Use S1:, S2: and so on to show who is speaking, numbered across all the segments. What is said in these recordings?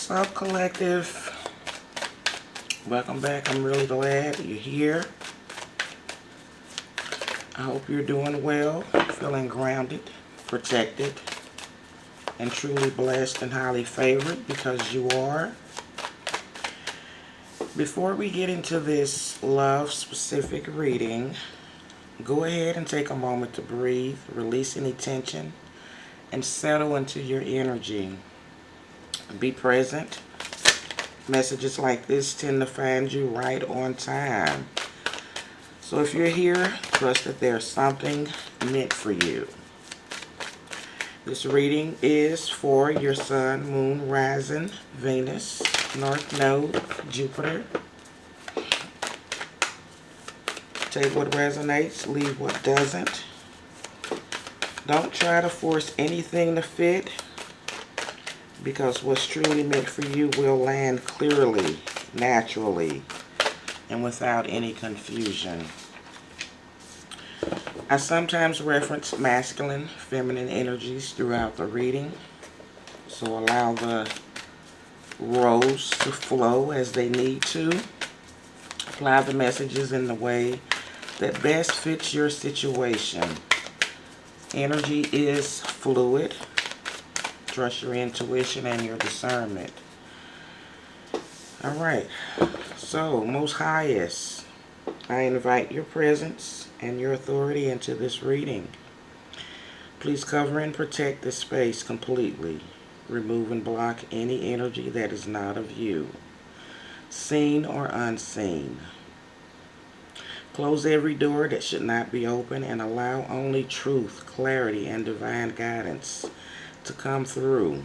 S1: What's up, collective? Welcome back. I'm really glad you're here. I hope you're doing well, feeling grounded, protected, and truly blessed and highly favored, because you are. Before we get into this love-specific reading, go ahead and take a moment to breathe, release any tension, and settle into your energy. Be present. Messages like this tend to find you right on time. So if you're here, trust that there's something meant for you. This reading is for your Sun, Moon, Rising, Venus, North Node, Jupiter. Take what resonates, leave what doesn't. Don't try to force anything to fit, because what's truly meant for you will land clearly, naturally, and without any confusion. I sometimes reference masculine, feminine energies throughout the reading, so allow the roles to flow as they need to. Apply the messages in the way that best fits your situation. Energy is fluid. Trust your intuition and your discernment. Alright, so Most Highest, I invite your presence and your authority into this reading. Please cover and protect this space completely. Remove and block any energy that is not of you, seen or unseen. Close every door that should not be open and allow only truth, clarity, and divine guidance to come through.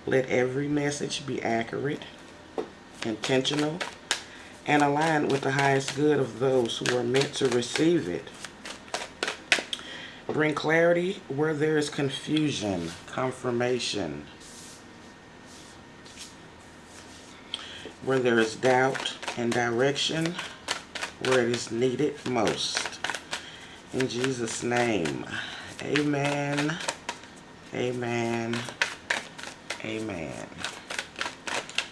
S1: Let every message be accurate, intentional, and aligned with the highest good of those who are meant to receive it. Bring clarity where there is confusion, confirmation where there is doubt, and direction where it is needed most. In Jesus' name, amen. Amen. Amen.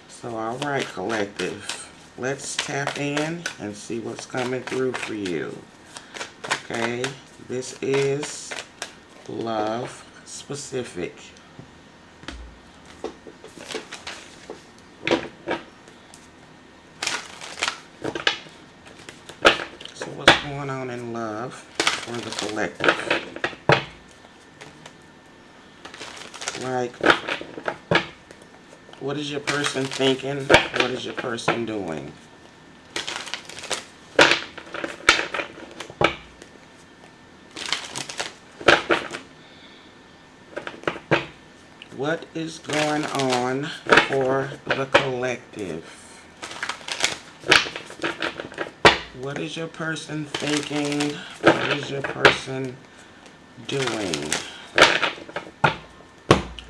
S1: So, alright, collective. Let's tap in and see what's coming through for you. Okay? This is love specific. So, what's going on in love for the collective? Like, what is your person thinking? What is your person doing? What is going on for the collective? What is your person thinking? What is your person doing?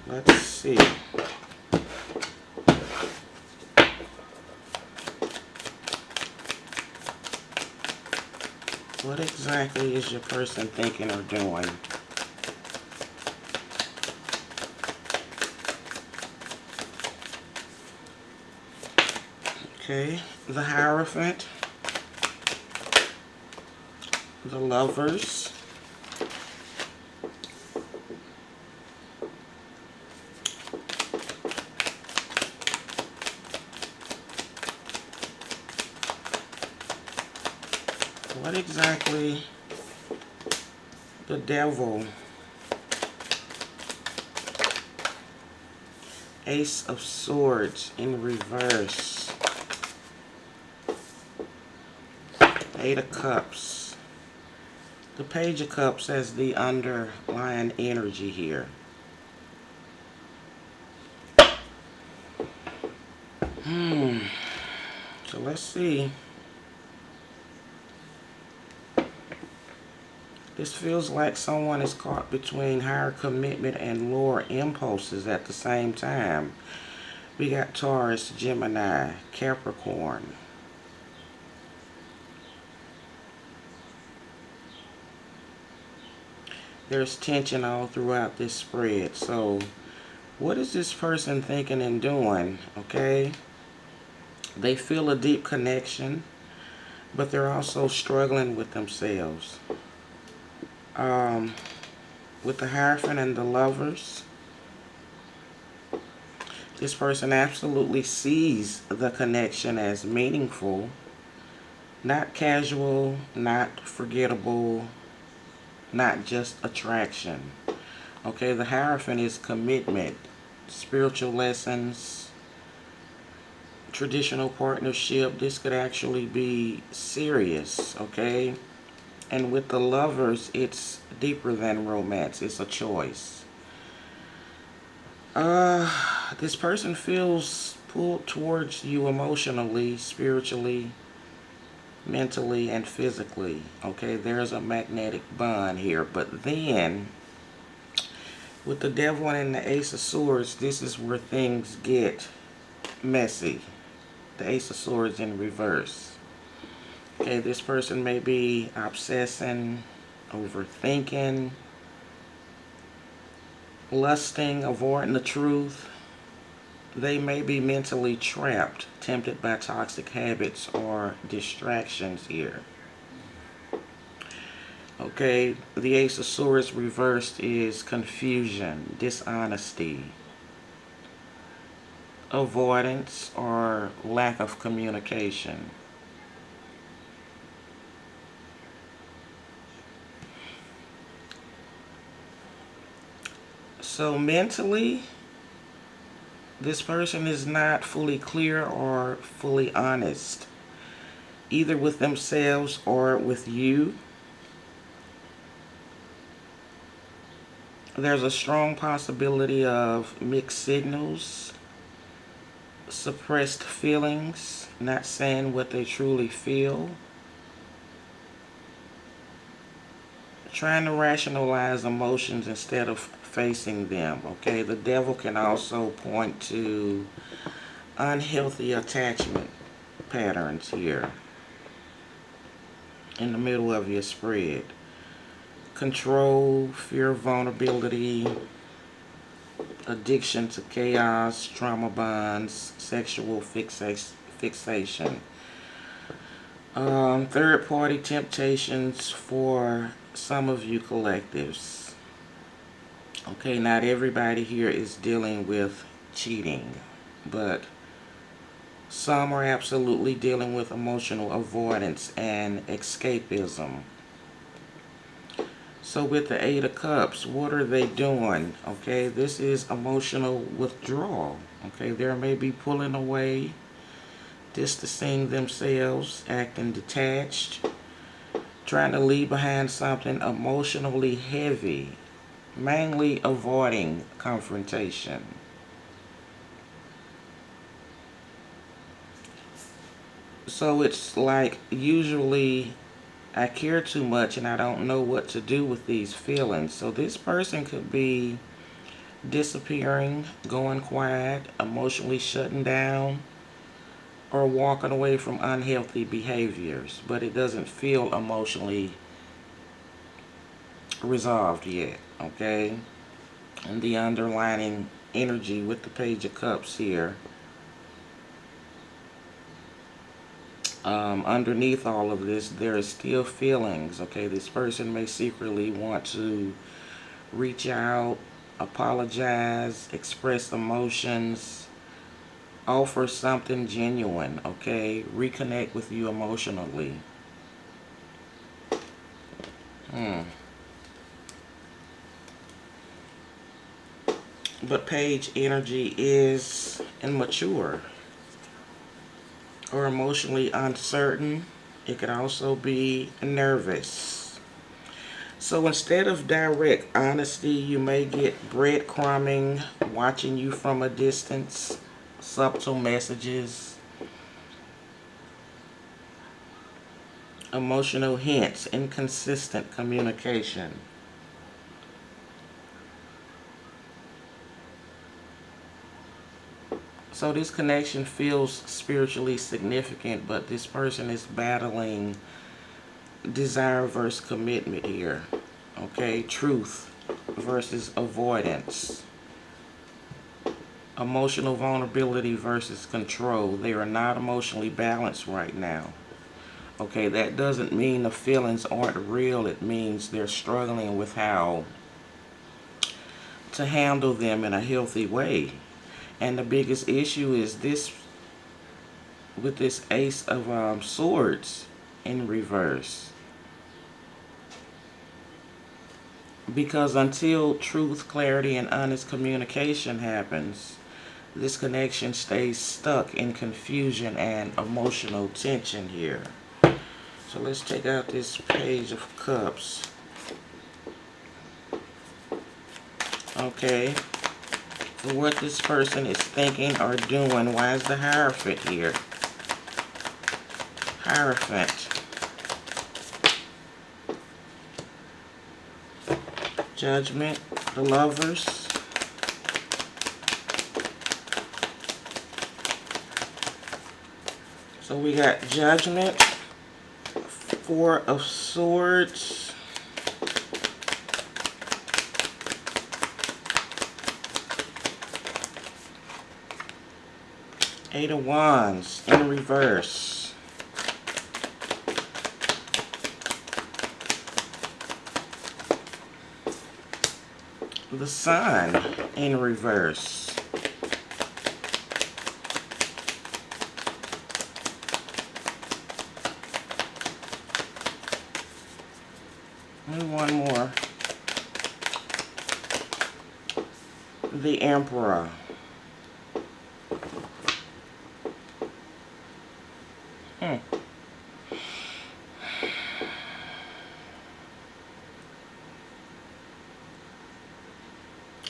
S1: Let's see. What exactly is your person thinking or doing? Okay, the Hierophant, the Lovers, what exactly, the Devil, Ace of Swords in reverse, Eight of Cups, the Page of Cups as the underlying energy here. So let's see. This feels like someone is caught between higher commitment and lower impulses at the same time. We got Taurus, Gemini, Capricorn. There's tension all throughout this spread. So What is this person thinking and doing? Okay. They feel a deep connection, but they're also struggling with themselves. Um, with the Hierophant and the Lovers, this person absolutely sees the connection as meaningful, not casual, not forgettable, not just attraction. Okay, the Hierophant is commitment, spiritual lessons, traditional partnership. This could actually be serious, okay? And with the Lovers, it's deeper than romance. It's a choice. This person feels pulled towards you emotionally, spiritually, mentally, and physically. Okay, there's a magnetic bond here. But then, with the Devil and the Ace of Swords, this is where things get messy. The Ace of Swords in reverse. Okay, this person may be obsessing, overthinking, lusting, avoiding the truth. They may be mentally trapped, tempted by toxic habits or distractions here. Okay, the Ace of Swords reversed is confusion, dishonesty, avoidance, or lack of communication. So mentally, this person is not fully clear or fully honest, either with themselves or with you. There's a strong possibility of mixed signals, suppressed feelings, not saying what they truly feel, trying to rationalize emotions instead of facing them. Okay, the Devil can also point to unhealthy attachment patterns here in the middle of your spread. Control, fear, vulnerability, addiction to chaos, trauma bonds, sexual fixation. Third party temptations for some of you collectives. Okay, not everybody here is dealing with cheating, but some are absolutely dealing with emotional avoidance and escapism. So with the Eight of Cups, what are they doing? Okay, this is emotional withdrawal. Okay, they may be pulling away, distancing themselves, acting detached, trying to leave behind something emotionally heavy, mainly avoiding confrontation. So it's like usually I care too much and I don't know what to do with these feelings. So this person could be disappearing, going quiet, emotionally shutting down, or walking away from unhealthy behaviors, but it doesn't feel emotionally resolved yet, okay? And the underlining energy with the Page of Cups here, underneath all of this, there is still feelings, okay? This person may secretly want to reach out, apologize, express emotions, offer something genuine, okay? Reconnect with you emotionally. But page energy is immature or emotionally uncertain. It could also be nervous. So instead of direct honesty, you may get breadcrumbing, watching you from a distance, subtle messages, emotional hints, inconsistent communication. So this connection feels spiritually significant, but this person is battling desire versus commitment here. Okay, truth versus avoidance. Emotional vulnerability versus control. They are not emotionally balanced right now. Okay, that doesn't mean the feelings aren't real. It means they're struggling with how to handle them in a healthy way. And the biggest issue is this with this Ace of Swords in reverse. Because until truth, clarity, and honest communication happens, this connection stays stuck in confusion and emotional tension here. So let's take out this Page of Cups. Okay. For what this person is thinking or doing, why is the Hierophant here? Hierophant. Judgment. The Lovers. So we got Judgment. Four of Swords. Eight of Wands in reverse. The Sun in reverse. And one more. The Emperor.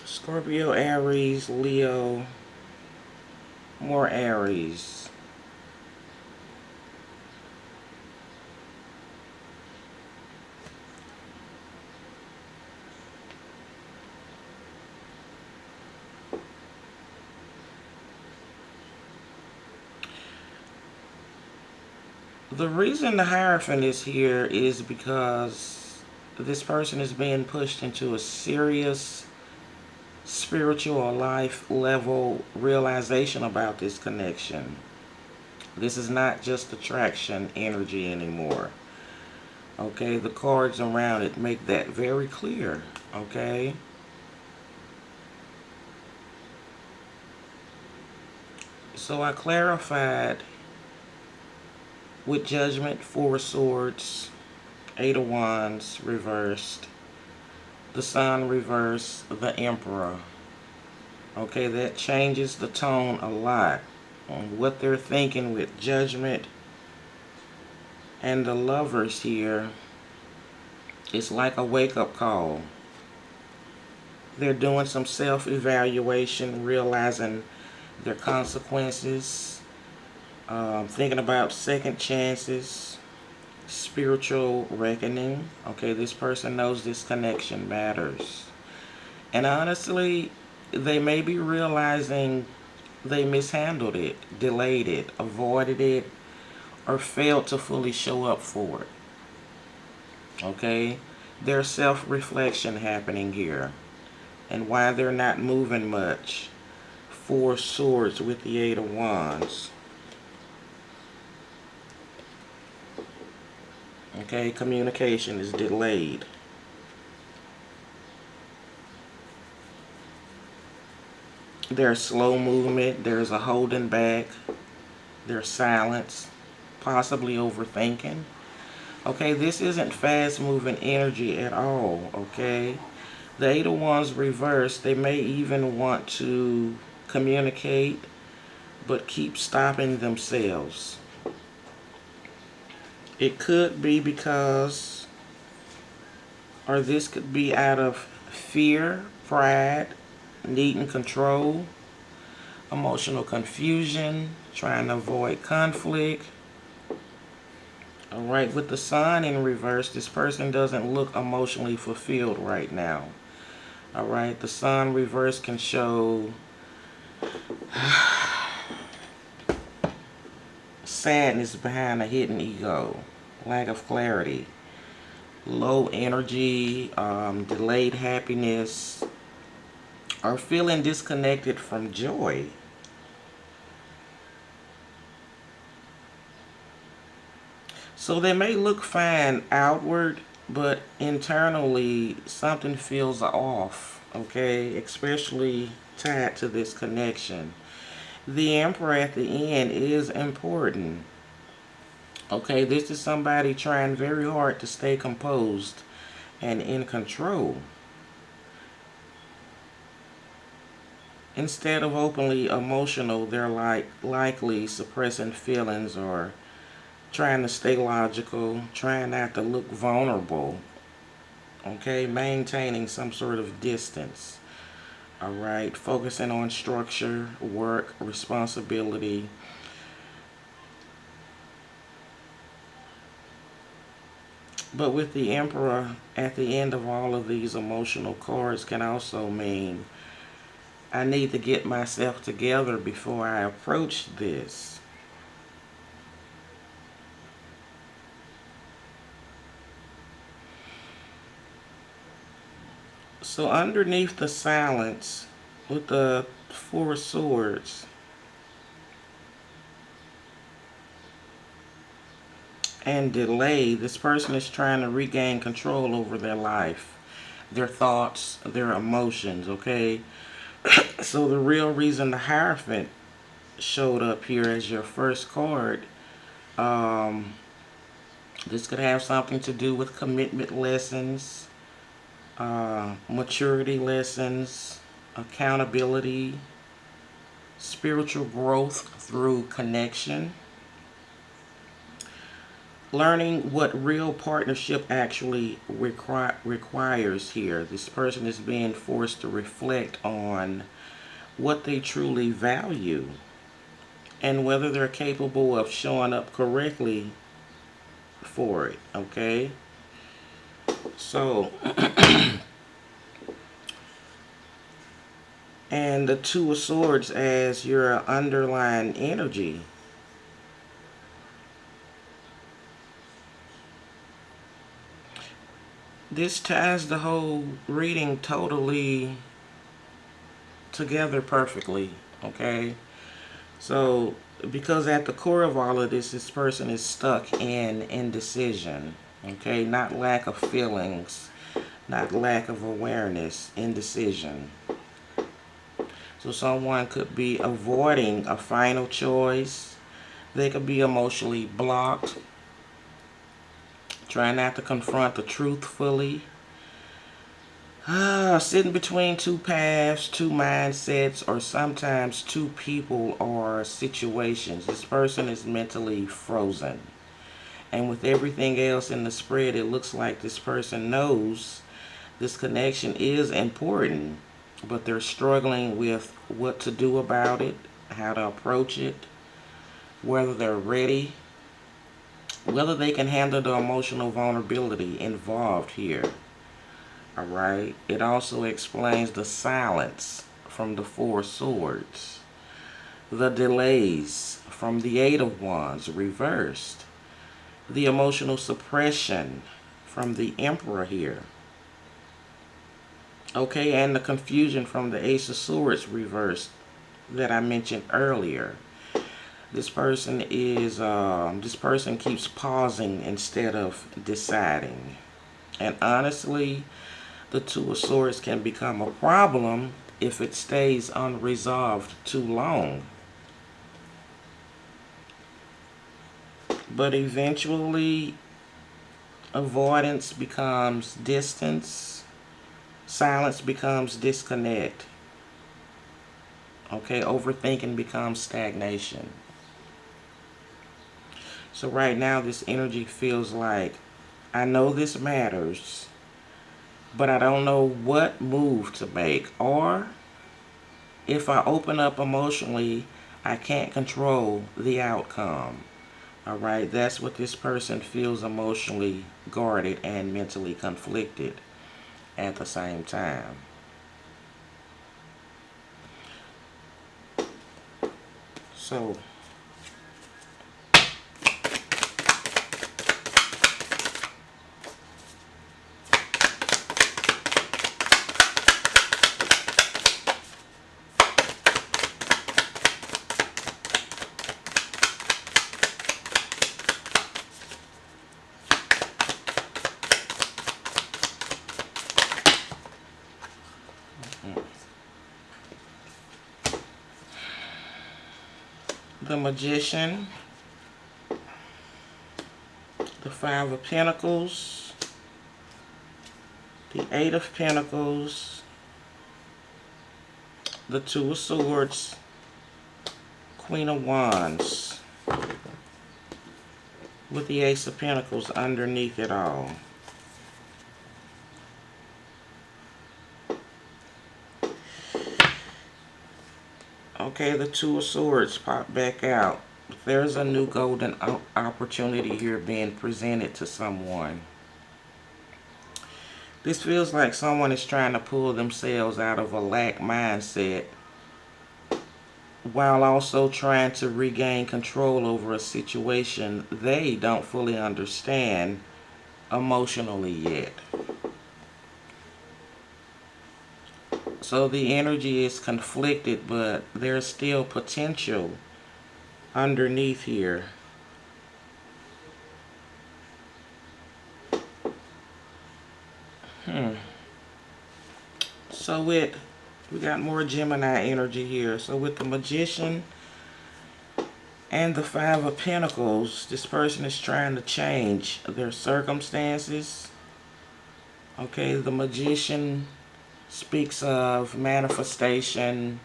S1: Scorpio, Aries, Leo, more Aries. The reason the Hierophant is here is because this person is being pushed into a serious spiritual or life level realization about this connection. This is not just attraction energy anymore. Okay, the cards around it make that very clear. Okay. So I clarified with Judgment, Four of Swords, Eight of Wands reversed, the Sun reversed, the Emperor. Okay, that changes the tone a lot on what they're thinking with Judgment and the Lovers here. It's like a wake-up call. They're doing some self-evaluation, realizing their consequences, thinking about second chances, spiritual reckoning. Okay, this person knows this connection matters. And honestly, they may be realizing they mishandled it, delayed it, avoided it, or failed to fully show up for it. Okay? There's self-reflection happening here. And why they're not moving much. Four Swords with the Eight of Wands. Okay, communication is delayed. There's slow movement, there's a holding back, there's silence, possibly overthinking. Okay, this isn't fast moving energy at all, okay? The Eight of Wands reversed, they may even want to communicate, but keep stopping themselves. It could be because, or this could be out of fear, pride, needing control, emotional confusion, trying to avoid conflict. Alright, with the Sun in reverse, this person doesn't look emotionally fulfilled right now. Alright, the Sun reverse can show sadness behind a hidden ego, lack of clarity, low energy, delayed happiness, or feeling disconnected from joy. So they may look fine outward, but internally something feels off, okay? Especially tied to this connection. The Emperor at the end is important. Okay, this is somebody trying very hard to stay composed and in control. Instead of openly emotional, they're likely suppressing feelings or trying to stay logical, trying not to look vulnerable. Okay, maintaining some sort of distance. All right, focusing on structure, work, responsibility. But with the Emperor at the end of all of these emotional cards can also mean I need to get myself together before I approach this. So underneath the silence with the Four of Swords and delay, this person is trying to regain control over their life, their thoughts, their emotions, okay? So the real reason the Hierophant showed up here as your first card, um, this could have something to do with commitment lessons, maturity lessons, accountability, spiritual growth through connection, learning what real partnership actually requires here. This person is being forced to reflect on what they truly value and whether they're capable of showing up correctly for it, okay? So, and the Two of Swords as your underlying energy. This ties the whole reading totally together perfectly, okay? So, because at the core of all of this person is stuck in indecision, okay? Not lack of feelings, not lack of awareness, indecision. So someone could be avoiding a final choice. They could be emotionally blocked, trying not to confront the truth fully. Sitting between two paths, two mindsets, or sometimes two people or situations. This person is mentally frozen. And with everything else in the spread, it looks like this person knows this connection is important, but they're struggling with what to do about it, how to approach it, whether they're ready, whether they can handle the emotional vulnerability involved here. All right. It also explains the silence from the Four of Swords, the delays from the Eight of Wands reversed, the emotional suppression from the Emperor here. Okay, and the confusion from the Ace of Swords reversed that I mentioned earlier. This person keeps pausing instead of deciding. And honestly, the Two of Swords can become a problem if it stays unresolved too long. But eventually, avoidance becomes distance, silence becomes disconnect. Okay, overthinking becomes stagnation. So right now, this energy feels like, I know this matters, but I don't know what move to make. Or if I open up emotionally, I can't control the outcome. All right, that's what this person feels, emotionally guarded and mentally conflicted at the same time. So, the Magician, the Five of Pentacles, the Eight of Pentacles, the Two of Swords, Queen of Wands, with the Ace of Pentacles underneath it all. Okay, the Two of Swords pop back out. There's a new golden opportunity here being presented to someone. This feels like someone is trying to pull themselves out of a lack mindset while also trying to regain control over a situation they don't fully understand emotionally yet. So the energy is conflicted, but there's still potential underneath here. So we got more Gemini energy here. So with the Magician and the Five of Pentacles, this person is trying to change their circumstances. Okay, the Magician speaks of manifestation,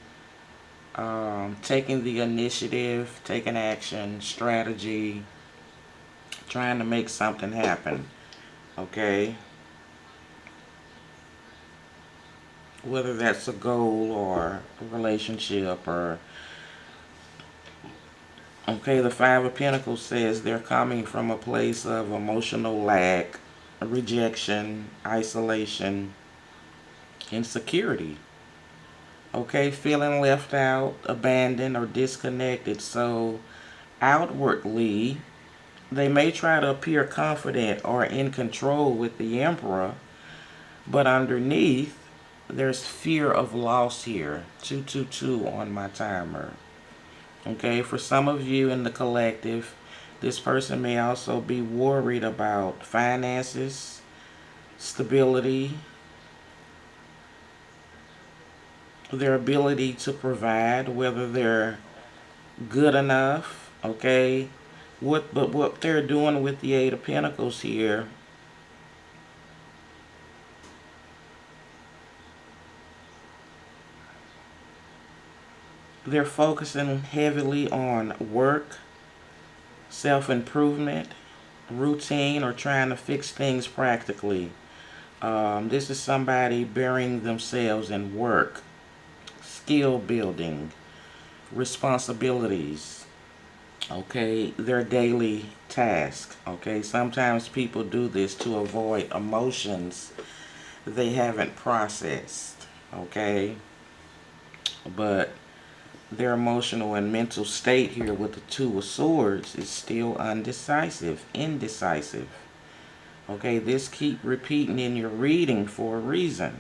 S1: taking the initiative, taking action, strategy, trying to make something happen. Okay, whether that's a goal or a relationship or... Okay, the Five of Pentacles says they're coming from a place of emotional lack, rejection, isolation, insecurity. Okay, feeling left out, abandoned, or disconnected. So outwardly, they may try to appear confident or in control with the Emperor, but underneath, there's fear of loss here. 222 on my timer. Okay, for some of you in the collective, this person may also be worried about finances, stability, their ability to provide, whether they're good enough. Okay, but what they're doing with the Eight of Pentacles here, they're focusing heavily on work, self-improvement, routine, or trying to fix things practically. This is somebody burying themselves in work, skill building, responsibilities, okay, their daily task. Okay, sometimes people do this to avoid emotions they haven't processed. Okay, but their emotional and mental state here with the Two of Swords is still indecisive. Okay, this keep repeating in your reading for a reason.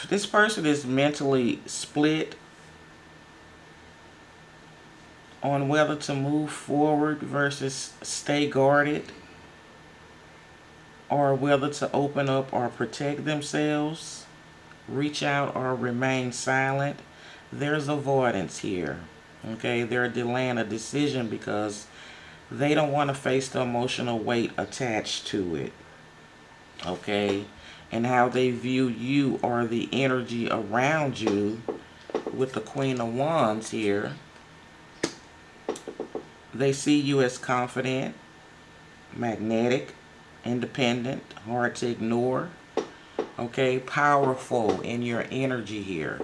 S1: This person is mentally split on whether to move forward versus stay guarded, or whether to open up or protect themselves, reach out or remain silent. There's avoidance here. Okay, they're delaying a decision because they don't want to face the emotional weight attached to it. Okay, and how they view you or the energy around you with the Queen of Wands here. They see you as confident, magnetic, independent, hard to ignore. Okay, powerful in your energy here.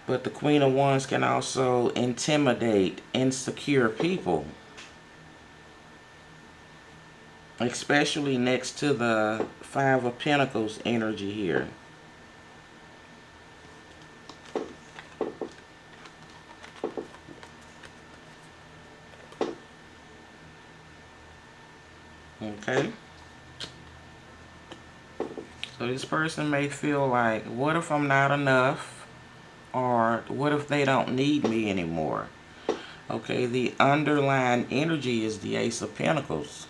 S1: But the Queen of Wands can also intimidate insecure people, especially next to the Five of Pentacles energy here. Okay, so this person may feel like, what if I'm not enough? Or what if they don't need me anymore? Okay, the underlying energy is the Ace of Pentacles.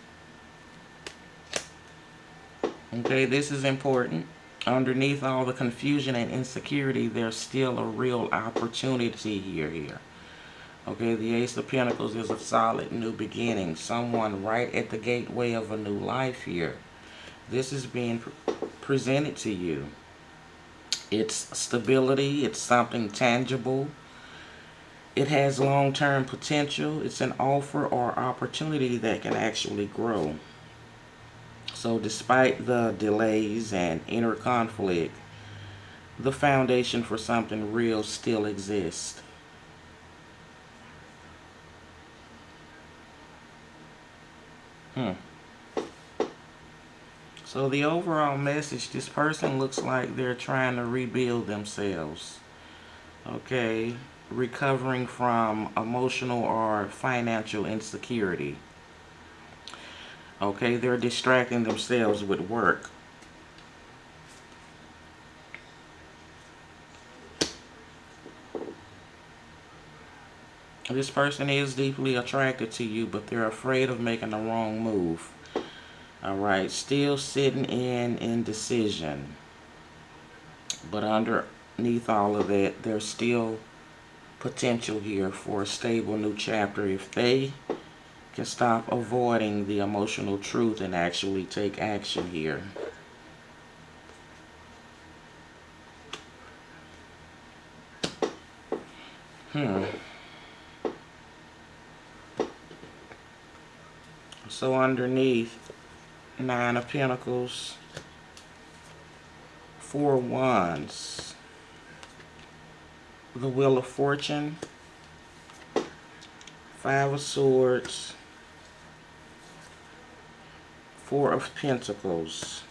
S1: Okay, this is important. Underneath all the confusion and insecurity, there's still a real opportunity here. Okay, the Ace of Pentacles is a solid new beginning. Someone right at the gateway of a new life here. This is being presented to you. It's stability. It's something tangible. It has long-term potential. It's an offer or opportunity that can actually grow. So despite the delays and inner conflict, the foundation for something real still exists. So the overall message, this person looks like they're trying to rebuild themselves. Okay, recovering from emotional or financial insecurity. Okay, they're distracting themselves with work. This person is deeply attracted to you, but they're afraid of making the wrong move. Alright, still sitting in indecision. But underneath all of that, there's still potential here for a stable new chapter if they can stop avoiding the emotional truth and actually take action here. So underneath, Nine of Pentacles, Four of Wands, the Wheel of Fortune, Five of Swords, Four of Pentacles,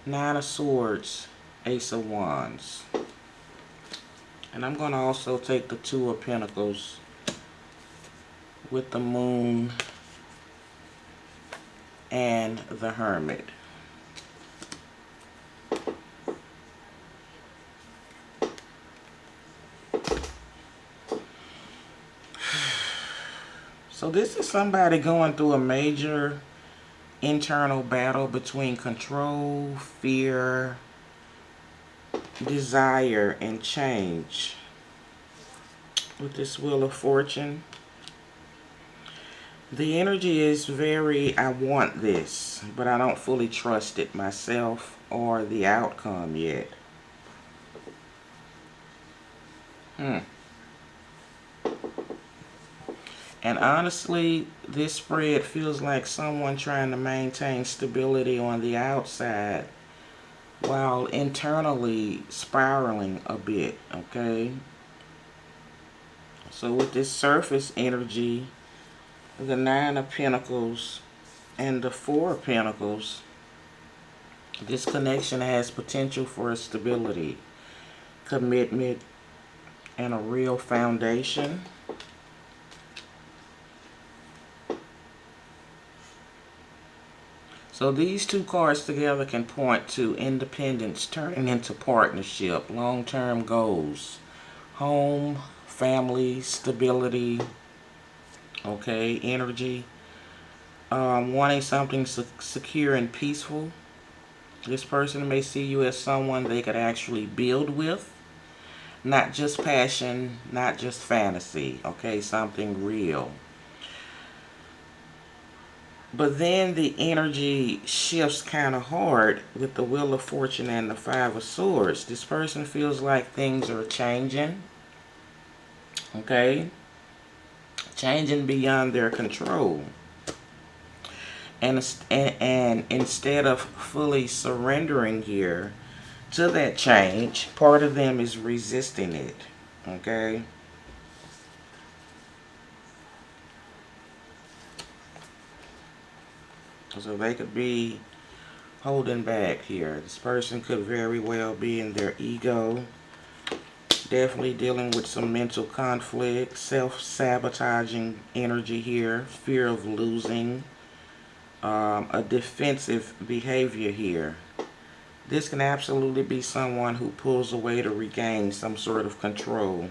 S1: Nine of Swords, Ace of Wands. And I'm going to also take the Two of Pentacles with the Moon and the Hermit. So this is somebody going through a major internal battle between control, fear, desire, and change. With this Wheel of Fortune, the energy is very, I want this, but I don't fully trust it myself or the outcome yet. And honestly, this spread feels like someone trying to maintain stability on the outside while internally spiraling a bit, okay? So with this surface energy, the Nine of Pentacles and the Four of Pentacles, this connection has potential for stability, commitment, and a real foundation. So these two cards together can point to independence turning into partnership, long-term goals, home, family, stability, okay, energy, wanting something secure and peaceful. This person may see you as someone they could actually build with, not just passion, not just fantasy, okay, something real. But then the energy shifts kind of hard with the Wheel of Fortune and the Five of Swords. This person feels like things are changing, okay, changing beyond their control. And instead of fully surrendering here to that change, part of them is resisting it, okay? So they could be holding back here. This person could very well be in their ego, definitely dealing with some mental conflict, self-sabotaging energy here, fear of losing, a defensive behavior here. This can absolutely be someone who pulls away to regain some sort of control,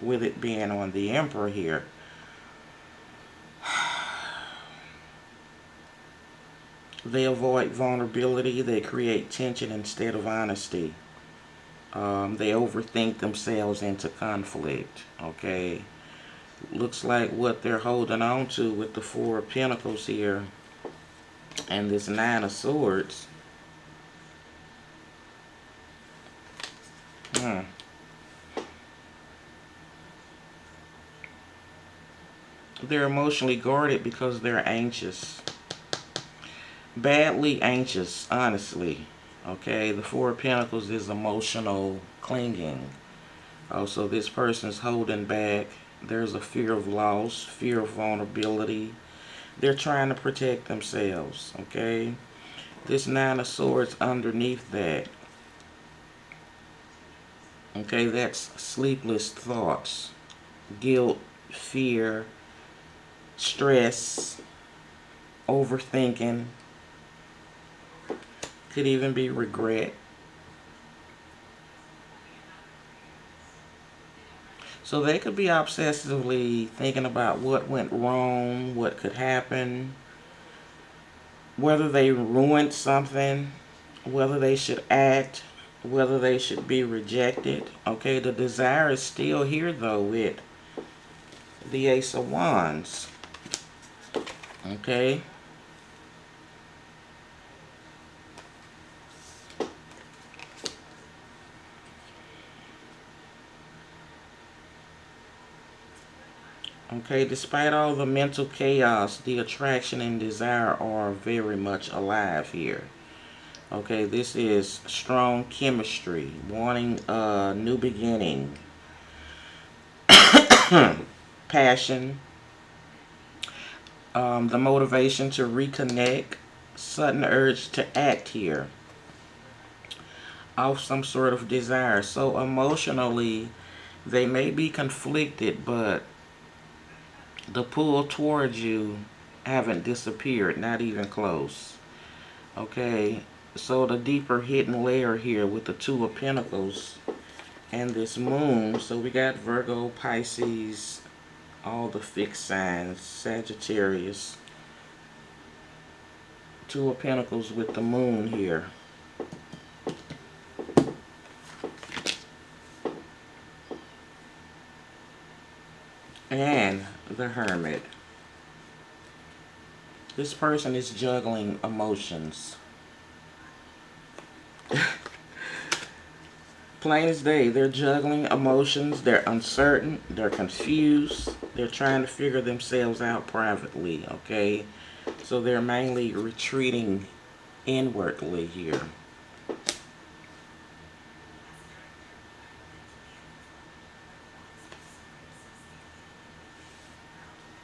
S1: with it being on the Emperor here. They avoid vulnerability. They create tension instead of honesty. They overthink themselves into conflict. Okay. Looks like what they're holding on to with the Four of Pentacles here and this Nine of Swords. They're emotionally guarded because they're anxious. Badly anxious, honestly. Okay, the Four of Pentacles is emotional clinging. Also, this person's holding back. There's a fear of loss, fear of vulnerability. They're trying to protect themselves, okay? This Nine of Swords underneath that. Okay, that's sleepless thoughts, guilt, fear, stress, overthinking. Could even be regret. So they could be obsessively thinking about what went wrong, what could happen, whether they ruined something, whether they should act, whether they should be rejected. Okay, the desire is still here though with the Ace of Wands. Okay. Okay, despite all the mental chaos, the attraction and desire are very much alive here. Okay, this is strong chemistry, wanting a new beginning, passion, the motivation to reconnect, sudden urge to act here, off some sort of desire. So emotionally, they may be conflicted, but the pull towards you haven't disappeared, not even close. Okay, so the deeper hidden layer here with the Two of Pentacles and this moon. So we got Virgo, Pisces, all the fixed signs, Sagittarius. Two of Pentacles with the moon here. And the Hermit. This person is juggling emotions. Plain as day, they're juggling emotions, they're uncertain, they're confused, they're trying to figure themselves out privately, okay? So they're mainly retreating inwardly here.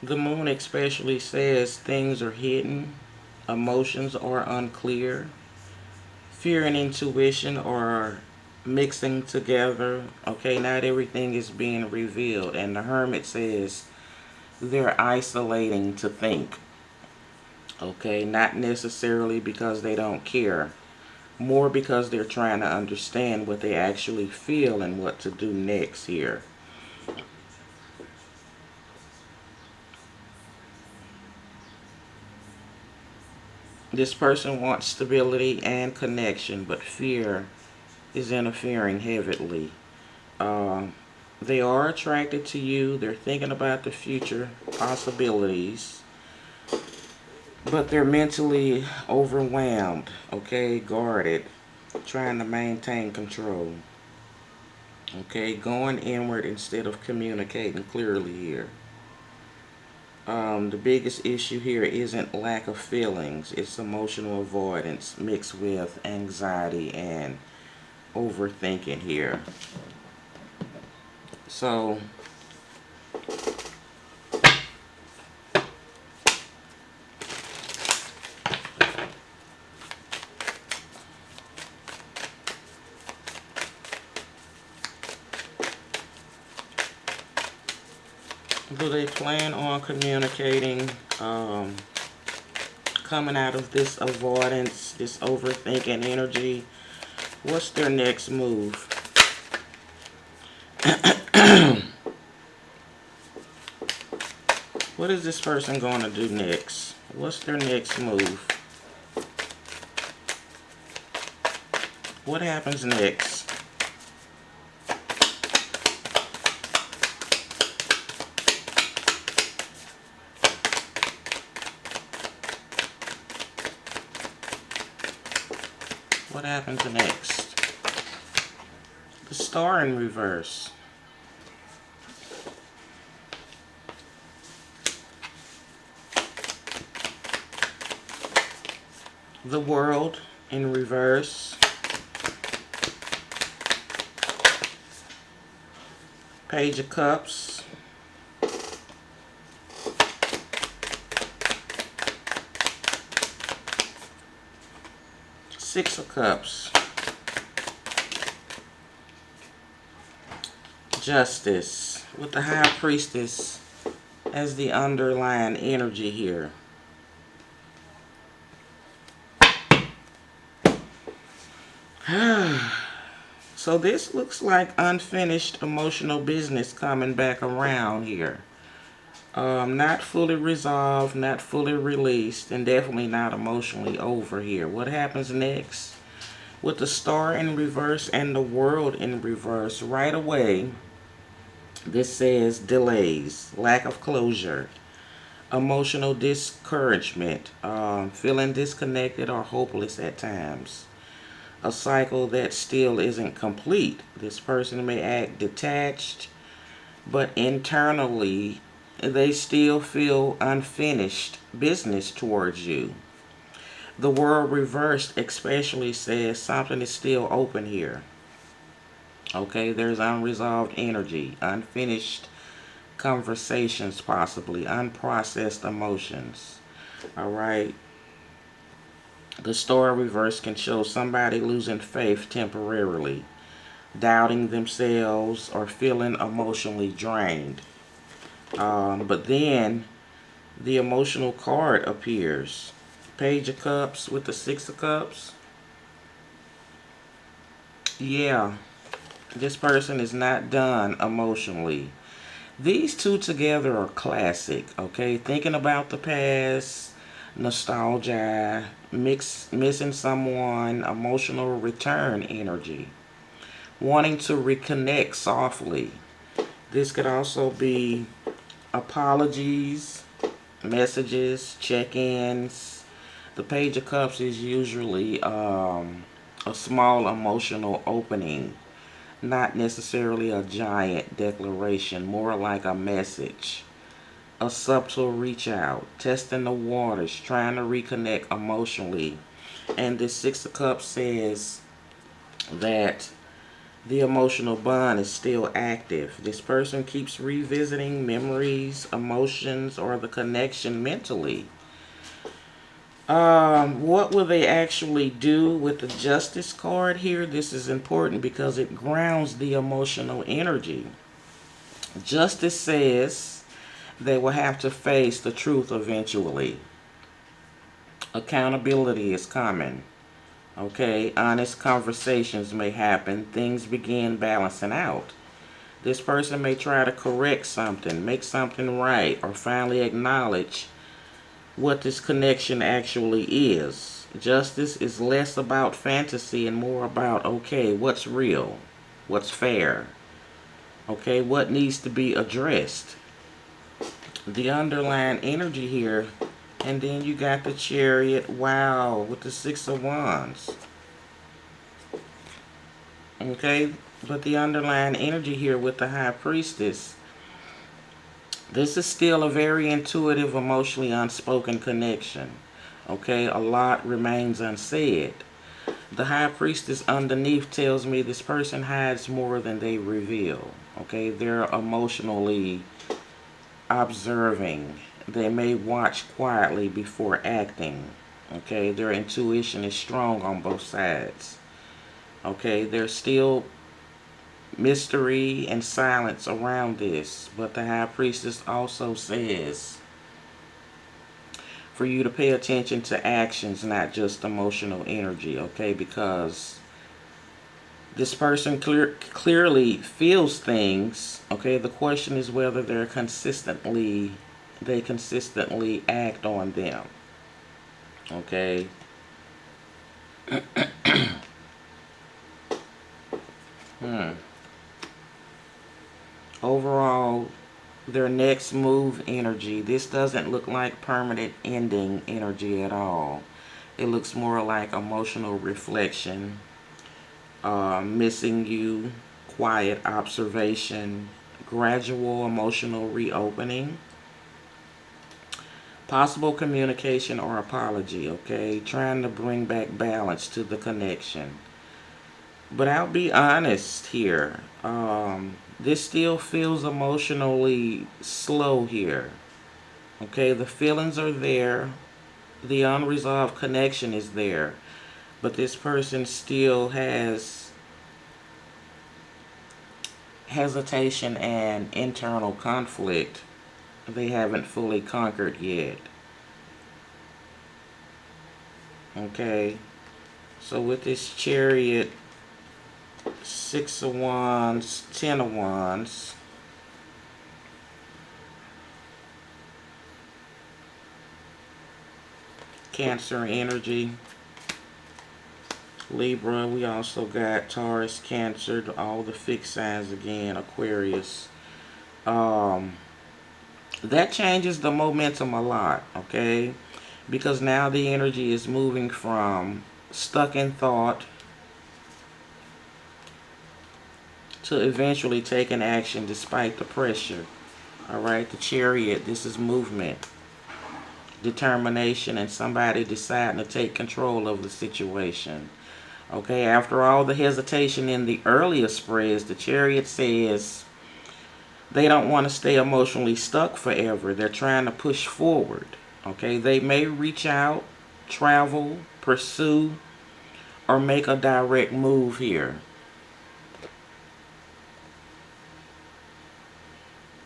S1: The moon especially says things are hidden, emotions are unclear, fear and intuition are mixing together. Okay, not everything is being revealed. And the Hermit says they're isolating to think. Okay, not necessarily because they don't care. More because they're trying to understand what they actually feel and what to do next here. This person wants stability and connection, but fear is interfering heavily. Uh, they are attracted to you. They're thinking about the future possibilities, but they're mentally overwhelmed, okay, guarded, trying to maintain control. Okay, going inward instead of communicating clearly here. The biggest issue here isn't lack of feelings, it's emotional avoidance mixed with anxiety and overthinking here. So do they plan on communicating, coming out of this avoidance, this overthinking energy? What's their next move? What is this person going to do next? What's their next move? What happens next? What happens next? The star in reverse. The world in reverse. Page of Cups. Six of Cups. Justice. With the High Priestess as the underlying energy here. So this looks like unfinished emotional business coming back around here. Not fully resolved, not fully released, and definitely not emotionally over here. What happens next? With the star in reverse and the world in reverse, right away, this says delays, lack of closure, emotional discouragement, feeling disconnected or hopeless at times. A cycle that still isn't complete. This person may act detached, but internally they still feel unfinished business towards you. The world reversed especially says something is still open here. Okay, there's unresolved energy, unfinished conversations, possibly unprocessed emotions. All right. The star reverse can show somebody losing faith temporarily, doubting themselves, or feeling emotionally drained. But then the emotional card appears. Page of Cups with the Six of Cups. Yeah, this person is not done emotionally. These two together are classic, okay? Thinking about the past, nostalgia, missing someone, emotional return energy, wanting to reconnect softly. This could also be apologies, messages, check-ins. The Page of Cups is usually a small emotional opening, not necessarily a giant declaration, more like a message, a subtle reach out, testing the waters, trying to reconnect emotionally. And the Six of Cups says that the emotional bond is still active. This person keeps revisiting memories, emotions, or the connection mentally. What will they actually do with the Justice card here? This is important because it grounds the emotional energy. Justice says they will have to face the truth eventually. Accountability is coming. Okay, honest conversations may happen. Things begin balancing out. This person may try to correct something, make something right, or finally acknowledge what this connection actually is. Justice is less about fantasy and more about, okay, what's real? What's fair? Okay, what needs to be addressed? The underlying energy here, and then you got the Chariot, wow, with the Six of Wands. Okay, but the underlying energy here with the High Priestess, this is still a very intuitive, emotionally unspoken connection. Okay, a lot remains unsaid. The High Priestess underneath tells me this person hides more than they reveal. Okay, they're emotionally observing. They may watch quietly before acting. Okay, their intuition is strong on both sides. Okay, there's still mystery and silence around this, but the High Priestess also says for you to pay attention to actions, not just emotional energy, okay? Because this person clearly feels things, okay? The question is whether they consistently act on them, okay? Overall, their next move energy. This doesn't look like permanent ending energy at all. It looks more like emotional reflection, missing you, quiet observation, gradual emotional reopening, possible communication or apology, okay? Trying to bring back balance to the connection. But I'll be honest here. This still feels emotionally slow here. Okay, the feelings are there. The unresolved connection is there. But this person still has hesitation and internal conflict they haven't fully conquered yet. Okay, so with this Chariot, Six of Wands, Ten of Wands, Cancer energy, Libra, we also got Taurus, Cancer, all the fixed signs again, Aquarius. That changes the momentum a lot, okay? Because now the energy is moving from stuck in thought to eventually taking action despite the pressure. All right, the Chariot, this is movement, determination, and somebody deciding to take control of the situation. Okay, after all the hesitation in the earlier spreads, the Chariot says they don't want to stay emotionally stuck forever. They're trying to push forward. Okay, they may reach out, travel, pursue, or make a direct move here.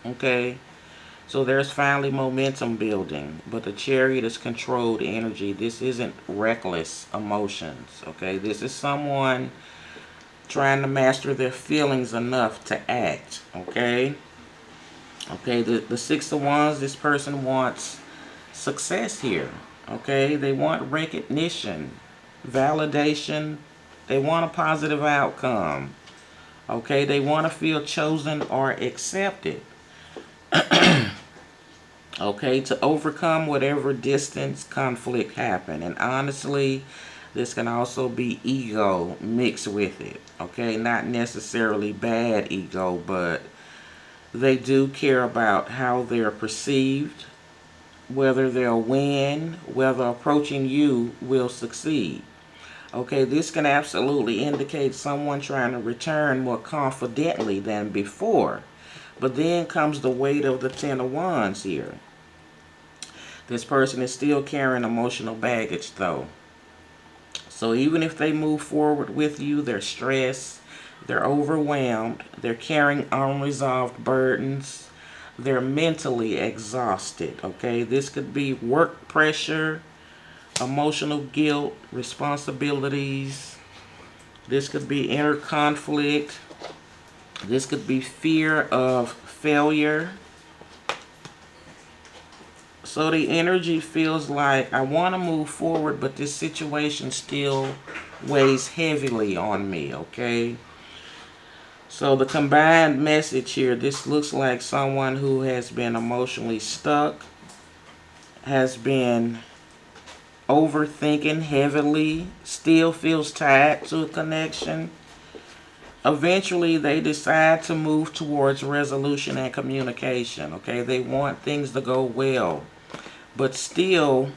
S1: Okay, so there's finally momentum building, but the Chariot is controlled energy. This isn't reckless emotions. Okay, this is someone trying to master their feelings enough to act. Okay, the Six of Wands, this person wants success here. Okay, they want recognition, validation, they want a positive outcome. Okay, they want to feel chosen or accepted. Okay, to overcome whatever distance conflict happen. And honestly, this can also be ego mixed with it. Okay, not necessarily bad ego, but they do care about how they're perceived, whether they'll win, whether approaching you will succeed. Okay, this can absolutely indicate someone trying to return more confidently than before. But then comes the weight of the Ten of Wands here. This person is still carrying emotional baggage though. So even if they move forward with you, they're stressed, they're overwhelmed, they're carrying unresolved burdens, they're mentally exhausted. Okay, this could be work pressure, emotional guilt, responsibilities. This could be inner conflict. This could be fear of failure. So the energy feels like I want to move forward, but this situation still weighs heavily on me, okay? So the combined message here, this looks like someone who has been emotionally stuck, has been overthinking heavily, still feels tied to a connection. Eventually, they decide to move towards resolution and communication, okay? They want things to go well, but still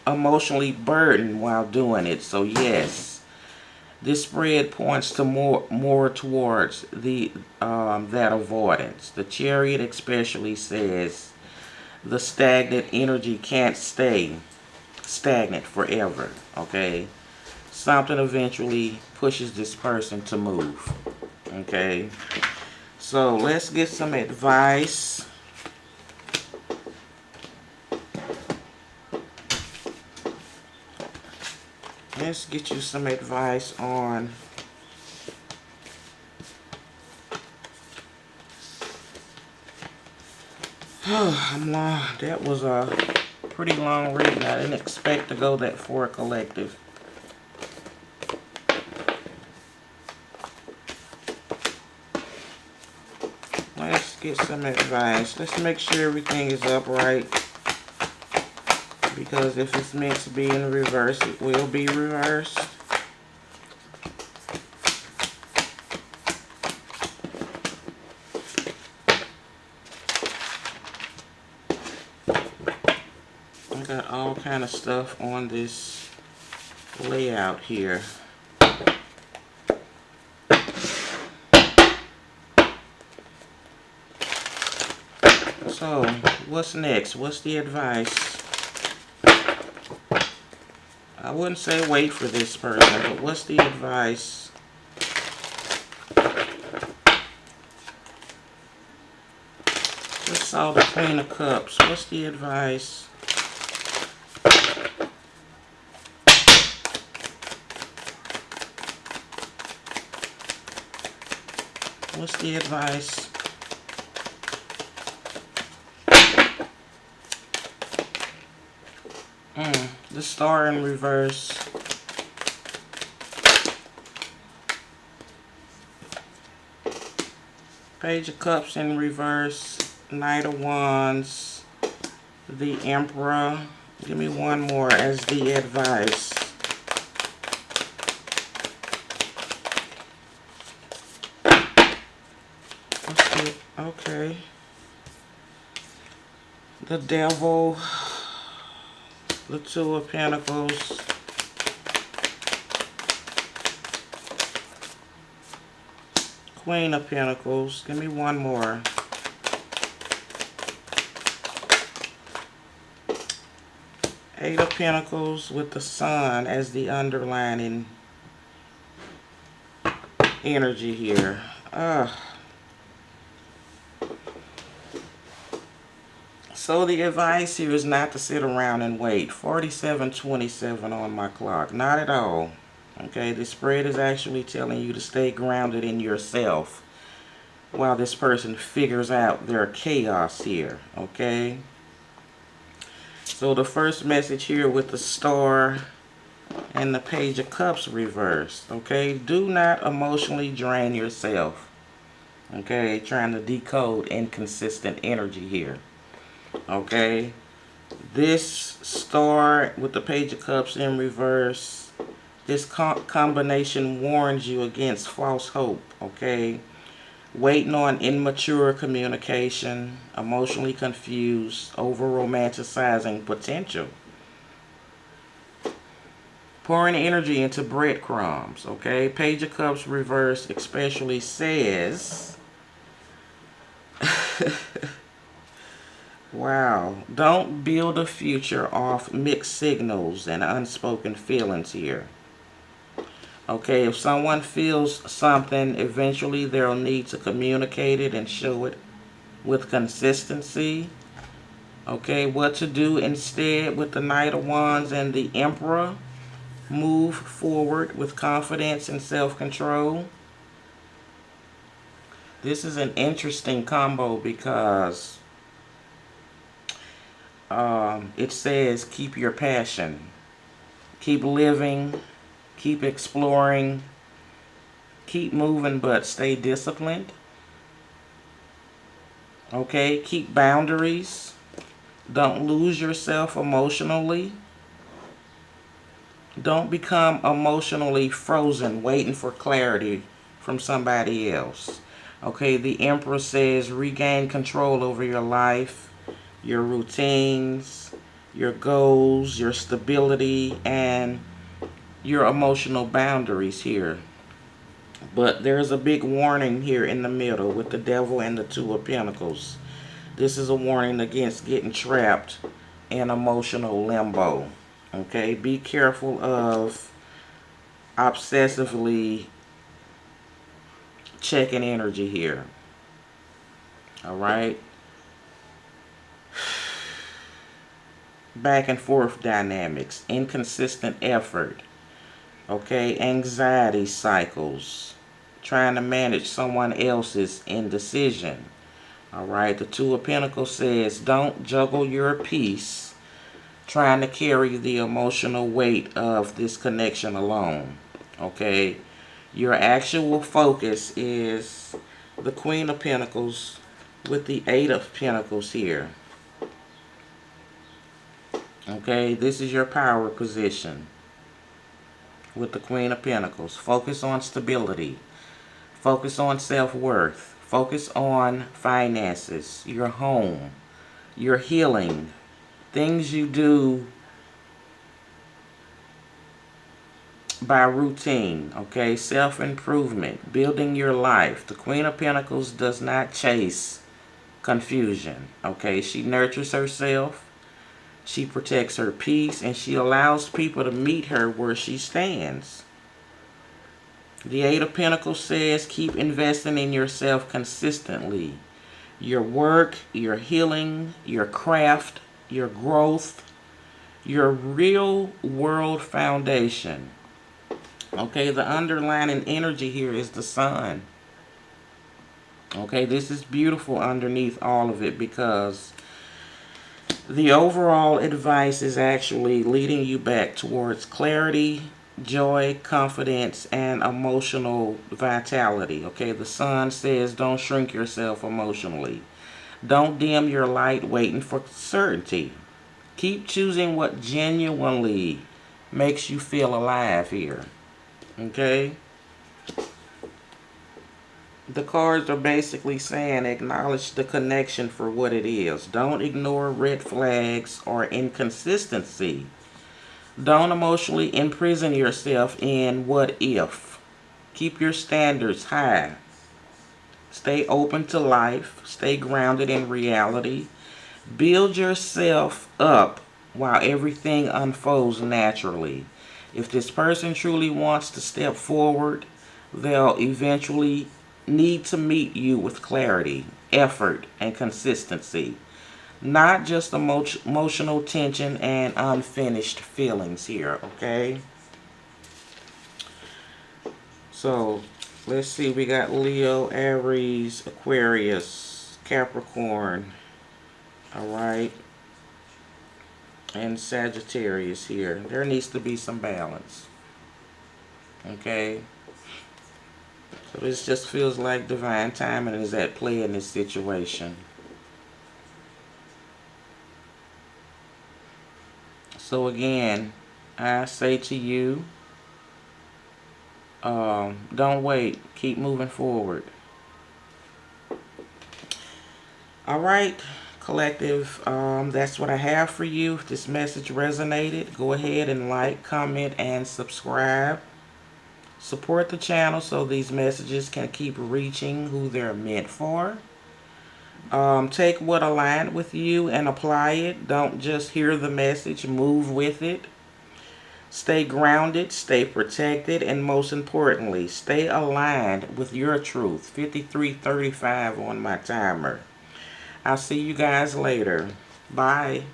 S1: emotionally burdened while doing it. So yes, this spread points to more towards the that avoidance. The Chariot especially says the stagnant energy can't stay stagnant forever. Okay, something eventually pushes this person to move. Okay, so let's get some advice. Let's get you some advice on I'm long. That was a pretty long reading. I didn't expect to go that far, collective. get some advice. Let's make sure everything is upright. Because if it's meant to be in reverse, it will be reversed. I got all kind of stuff on this layout here. So, what's next? What's the advice? I wouldn't say wait for this person, but what's the advice? Just saw the Queen of Cups. What's the advice? What's the advice? The Star in reverse. Page of Cups in reverse. Knight of Wands. The Emperor. Give me one more as the advice. Okay. The Devil. The Two of Pentacles. Queen of Pentacles. Give me one more. Eight of Pentacles with the Sun as the underlining energy here. So the advice here is not to sit around and wait. 47:27 on my clock. Not at all. Okay, the spread is actually telling you to stay grounded in yourself while this person figures out their chaos here. Okay. So the first message here with the Star and the Page of Cups reversed. Okay, do not emotionally drain yourself. Okay, trying to decode inconsistent energy here. Okay, this Star with the Page of Cups in reverse, this combination warns you against false hope. Okay, waiting on immature communication, emotionally confused, over romanticizing potential, pouring energy into breadcrumbs. Okay, Page of Cups reverse especially says wow, don't build a future off mixed signals and unspoken feelings here. Okay, if someone feels something, eventually they'll need to communicate it and show it with consistency. Okay, what to do instead with the Knight of Wands and the Emperor? Move forward with confidence and self-control. This is an interesting combo because it says keep your passion, keep living, keep exploring, keep moving, but stay disciplined. Okay, keep boundaries. Don't lose yourself emotionally. Don't become emotionally frozen waiting for clarity from somebody else. Okay, the Emperor says regain control over your life, your routines, your goals, your stability, and your emotional boundaries here. But there's a big warning here in the middle with the Devil and the Two of Pentacles. This is a warning against getting trapped in emotional limbo. Okay, be careful of obsessively checking energy here. All right. Back and forth dynamics, inconsistent effort. Okay, anxiety cycles, trying to manage someone else's indecision. All right, the Two of Pentacles says don't juggle your peace trying to carry the emotional weight of this connection alone. Okay, your actual focus is the Queen of Pentacles with the Eight of Pentacles here. Okay, this is your power position with the Queen of Pentacles. Focus on stability. Focus on self-worth. Focus on finances, your home, your healing, things you do by routine, okay? Self-improvement, building your life. The Queen of Pentacles does not chase confusion, okay? She nurtures herself, she protects her peace, and she allows people to meet her where she stands. The Eight of Pentacles says keep investing in yourself consistently. Your work, your healing, your craft, your growth, your real world foundation. Okay, the underlying energy here is the sun. Okay, this is beautiful underneath all of it because the overall advice is actually leading you back towards clarity, joy, confidence, and emotional vitality. Okay, the sun says don't shrink yourself emotionally. Don't dim your light waiting for certainty. Keep choosing what genuinely makes you feel alive here. Okay? The cards are basically saying acknowledge the connection for what it is. Don't ignore red flags or inconsistency. Don't emotionally imprison yourself in what if. Keep your standards high. Stay open to life. Stay grounded in reality. Build yourself up while everything unfolds naturally. If this person truly wants to step forward, they'll eventually need to meet you with clarity, effort, and consistency. Not just emotional tension and unfinished feelings here, okay? So, let's see. We got Leo, Aries, Aquarius, Capricorn. Alright. And Sagittarius here. There needs to be some balance. Okay? So this just feels like divine timing is at play in this situation. So again, I say to you, don't wait. Keep moving forward. Alright, collective, that's what I have for you. If this message resonated, go ahead and like, comment, and subscribe. Support the channel so these messages can keep reaching who they're meant for. Take what aligned with you and apply it. Don't just hear the message, move with it. Stay grounded, stay protected, and most importantly, stay aligned with your truth. 53:35 on my timer. I'll see you guys later. Bye.